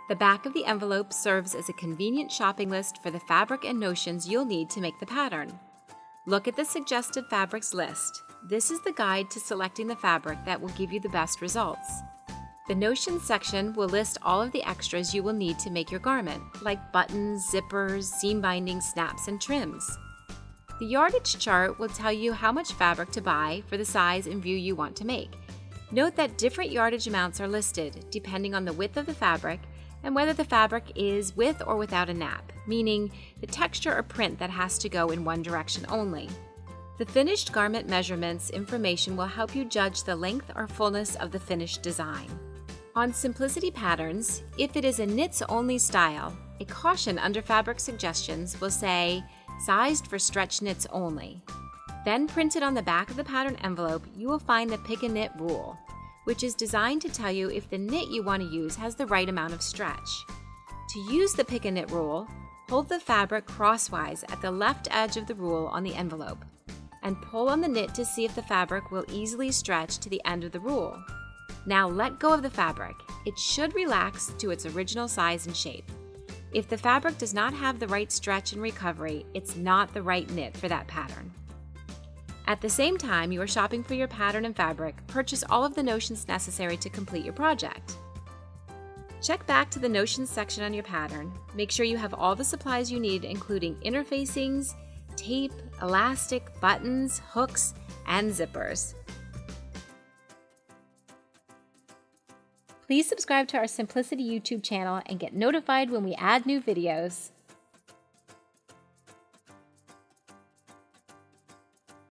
The back of the envelope serves as a convenient shopping list for the fabric and notions you'll need to make the pattern. Look at the suggested fabrics list. This is the guide to selecting the fabric that will give you the best results. The notions section will list all of the extras you will need to make your garment, like buttons, zippers, seam bindings, snaps, and trims. The yardage chart will tell you how much fabric to buy for the size and view you want to make. Note that different yardage amounts are listed depending on the width of the fabric and whether the fabric is with or without a nap, meaning the texture or print that has to go in one direction only. The finished garment measurements information will help you judge the length or fullness of the finished design. On Simplicity Patterns, if it is a knits-only style, a caution under fabric suggestions will say, sized for stretch knits only. Then printed on the back of the pattern envelope, you will find the Pick a Knit rule, which is designed to tell you if the knit you want to use has the right amount of stretch. To use the Pick a Knit rule, hold the fabric crosswise at the left edge of the rule on the envelope, and pull on the knit to see if the fabric will easily stretch to the end of the rule. Now let go of the fabric. It should relax to its original size and shape. If the fabric does not have the right stretch and recovery, it's not the right knit for that pattern. At the same time you are shopping for your pattern and fabric, purchase all of the notions necessary to complete your project. Check back to the notions section on your pattern. Make sure you have all the supplies you need, including interfacings, tape, elastic, buttons, hooks, and zippers. Please subscribe to our Simplicity YouTube channel and get notified when we add new videos.